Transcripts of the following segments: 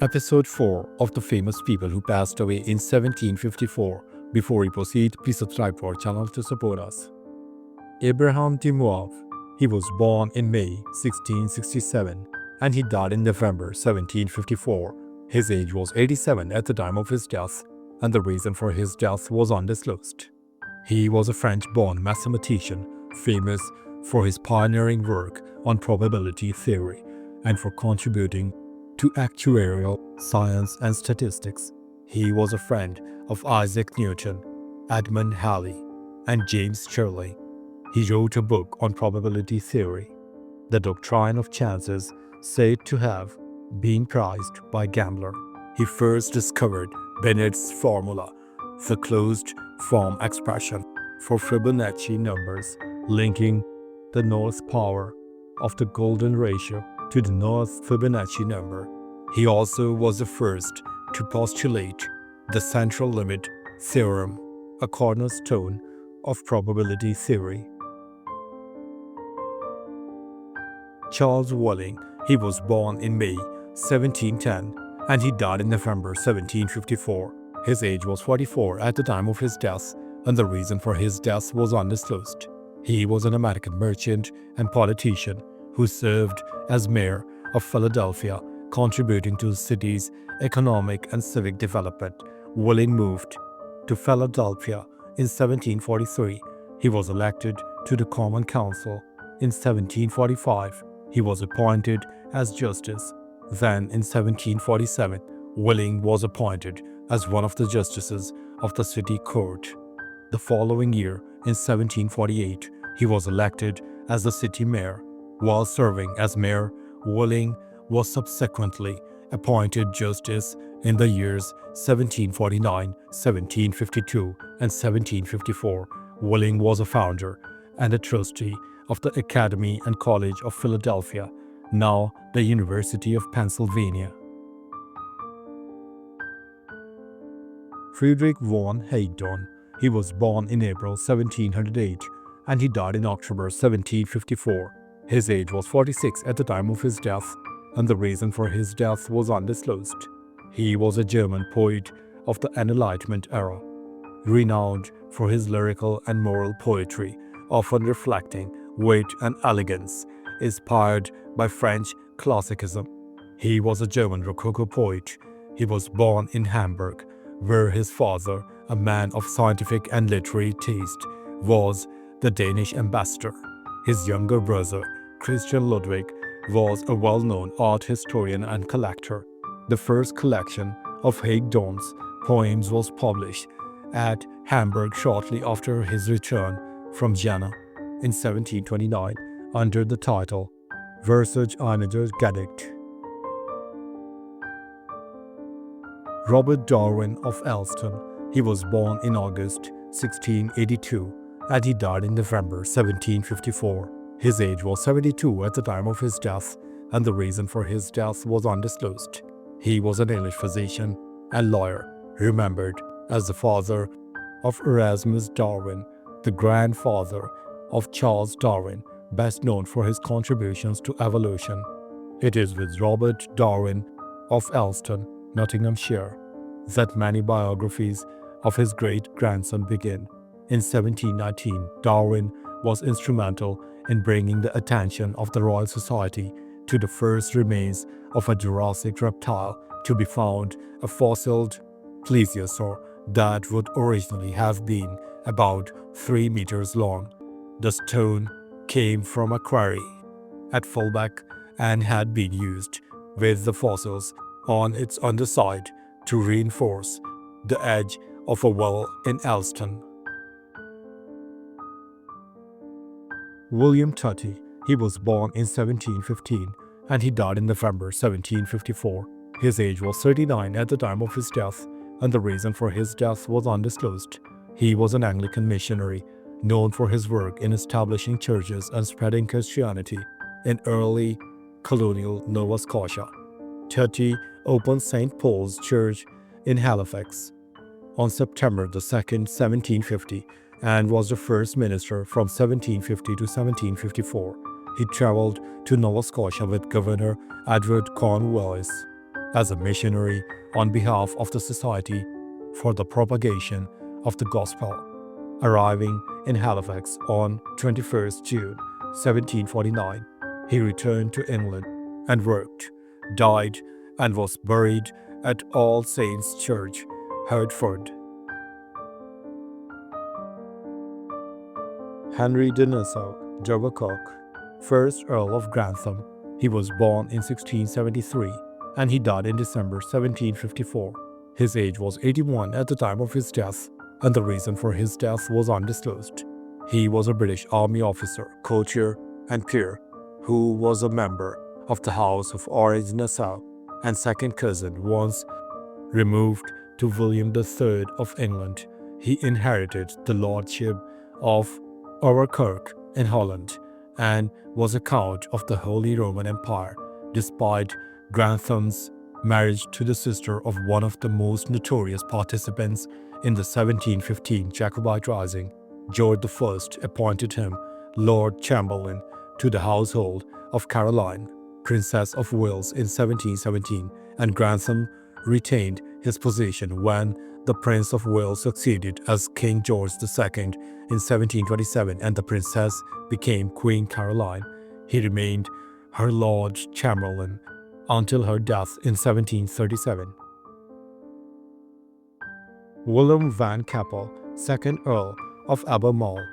Episode 4 of the famous people who passed away in 1754. Before we proceed, please subscribe to our channel to support us. Abraham de Moivre. He was born in May 1667 and he died in November 1754. His age was 87 at the time of his death, and the reason for his death was undisclosed. He was a French-born mathematician, famous for his pioneering work on probability theory and for contributing to actuarial science and statistics. He was a friend of Isaac Newton, Edmund Halley, and James Stirling. He wrote a book on probability theory. The doctrine of chances said to have been prized by Gambler. He first discovered Bennett's formula, the closed form expression for Fibonacci numbers, linking the north power of the golden ratio to the north Fibonacci number. He also was the first to postulate the central limit theorem, a cornerstone of probability theory. Charles Welling. He was born in May 1710 and he died in November 1754. His age was 44 at the time of his death, and the reason for his death was undisclosed. He was an American merchant and politician who served as mayor of Philadelphia, contributing to the city's economic and civic development. Welling moved to Philadelphia in 1743. He was elected to the Common Council in 1745. He was appointed as justice. Then in 1747, Welling was appointed as one of the justices of the city court. The following year, in 1748, he was elected as the city mayor. While serving as mayor, Welling was subsequently appointed justice in the years 1749, 1752, and 1754. Welling was a founder and a trustee of the Academy and College of Philadelphia, now the University of Pennsylvania. Friedrich von Heyden. He was born in April 1708 and he died in October 1754. His age was 46 at the time of his death, and the reason for his death was undisclosed. He was a German poet of the Enlightenment era, renowned for his lyrical and moral poetry, often reflecting wit and elegance, inspired by French classicism. He was a German Rococo poet. He was born in Hamburg, where his father, a man of scientific and literary taste, was the Danish ambassador. His younger brother, Christian Ludwig, was a well-known art historian and collector. The first collection of Heyden's poems was published at Hamburg shortly after his return from Jena in 1729 under the title Versuch einiger Gedichte. Robert Darwin of Elston. He was born in August 1682 and he died in November 1754. His age was 72 at the time of his death, and the reason for his death was undisclosed. He was an English physician and lawyer, remembered as the father of Erasmus Darwin, the grandfather of Charles Darwin, best known for his contributions to evolution. It is with Robert Darwin of Elston, Nottinghamshire, that many biographies of his great-grandson begin. In 1719, Darwin was instrumental in bringing the attention of the Royal Society to the first remains of a Jurassic reptile to be found, a fossilized plesiosaur that would originally have been about 3 meters long. The stone came from a quarry at Fulbeck and had been used with the fossils on its underside to reinforce the edge of a well in Elston. William Tutty. He was born in 1715 and he died in November 1754. His age was 39 at the time of his death, and the reason for his death was undisclosed. He was an Anglican missionary, known for his work in establishing churches and spreading Christianity in early colonial Nova Scotia. Tutty opened St. Paul's Church in Halifax on September 2, 1750, and was the first minister from 1750 to 1754. He traveled to Nova Scotia with Governor Edward Cornwallis. as a missionary on behalf of the Society for the Propagation of the Gospel. Arriving in Halifax on 21st June 1749, he returned to England and worked, died, and was buried at All Saints Church, Hertford. Henry de Nassau-Dovercourt, 1st Earl of Grantham. He was born in 1673 and he died in December 1754. His age was 81 at the time of his death, and the reason for his death was undisclosed. He was a British Army officer, courtier, and peer who was a member of the House of Orange-Nassau and second cousin once removed to William III of England. He inherited the lordship of Overkirk in Holland and was a count of the Holy Roman Empire, despite Grantham's marriage to the sister of one of the most notorious participants in the 1715 Jacobite Rising. George I appointed him Lord Chamberlain to the household of Caroline, Princess of Wales, in 1717, and Grantham retained his position when the Prince of Wales succeeded as King George II in 1727 and the princess became Queen Caroline. He remained her Lord Chamberlain until her death in 1737. Willem van Keppel, 2nd Earl of Albemarle.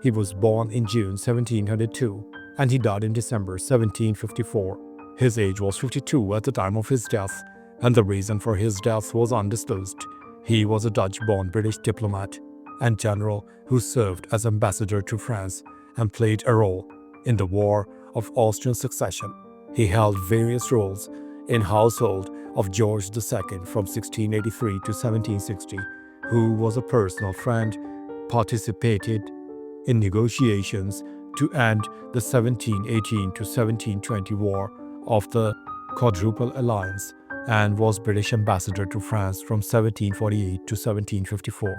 He was born in June 1702 and he died in December 1754. His age was 52 at the time of his death, and the reason for his death was undisclosed. He was a Dutch-born British diplomat and general who served as ambassador to France and played a role in the War of Austrian Succession. He held various roles in household of George II from 1683 to 1760, who was a personal friend, participated in negotiations to end the 1718 to 1720 War of the Quadruple Alliance, and was British ambassador to France from 1748 to 1754.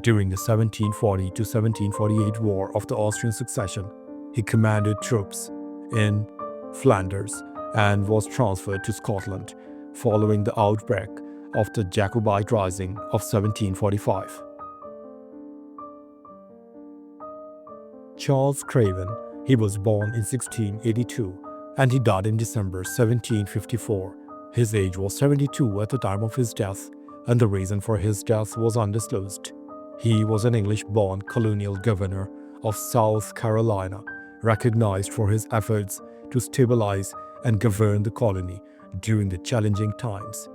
During the 1740 to 1748 War of the Austrian Succession, he commanded troops in Flanders and was transferred to Scotland following the outbreak of the Jacobite Rising of 1745. Charles Craven. He was born in 1682 and he died in December 1754. His age was 72 at the time of his death, and the reason for his death was undisclosed. He was an English-born colonial governor of South Carolina, recognized for his efforts to stabilize and govern the colony during the challenging times.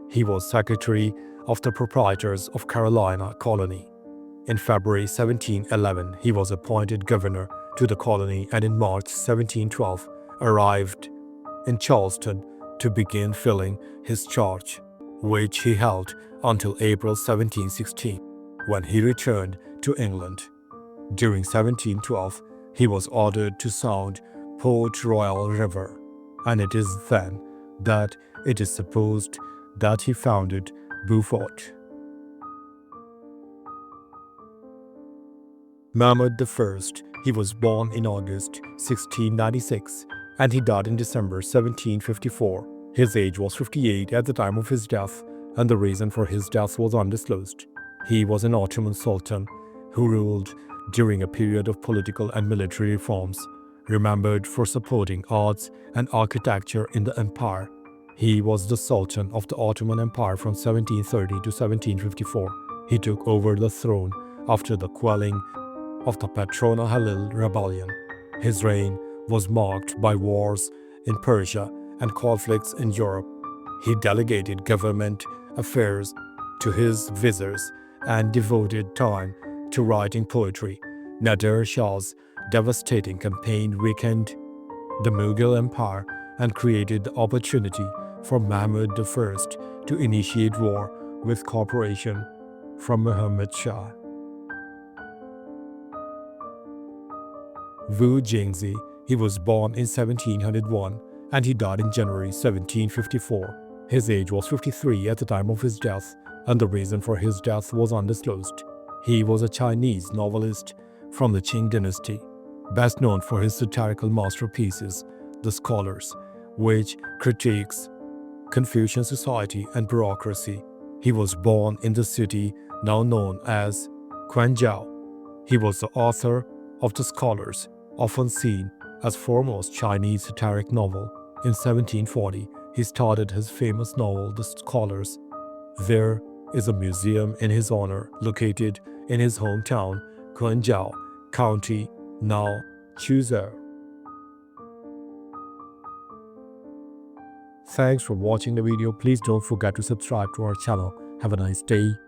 He was secretary of the proprietors of Carolina Colony. In February 1711, he was appointed governor to the colony, and in March 1712 arrived in Charleston to begin filling his charge, which he held until April 1716, when he returned to England. During 1712, he was ordered to sound Port Royal River, and it is then that it is supposed that he founded Beaufort. Mahmud I. He was born in August 1696 and he died in December 1754. His age was 58 at the time of his death, and the reason for his death was undisclosed. He was an Ottoman sultan who ruled during a period of political and military reforms, remembered for supporting arts and architecture in the empire. He was the Sultan of the Ottoman Empire from 1730 to 1754. He took over the throne after the quelling of the Patrona Halil rebellion. His reign was marked by wars in Persia and conflicts in Europe. He delegated government affairs to his viziers and devoted time to writing poetry. Nadir Shah's devastating campaign weakened the Mughal Empire and created the opportunity for Mahmud I to initiate war with cooperation from Muhammad Shah. Wu Jingzi. He was born in 1701 and he died in January 1754. His age was 53 at the time of his death, and the reason for his death was undisclosed. He was a Chinese novelist from the Qing dynasty, best known for his satirical masterpieces, The Scholars, which critiques Confucian society and bureaucracy. He was born in the city now known as Quanzhou. He was the author of The Scholars, often seen as foremost Chinese satiric novel. In 1740, he started his famous novel The Scholars. There is a museum in his honor located in his hometown, Quanzhou County, now Chuzhou. Thanks for watching the video. Please don't forget to subscribe to our channel. Have a nice day.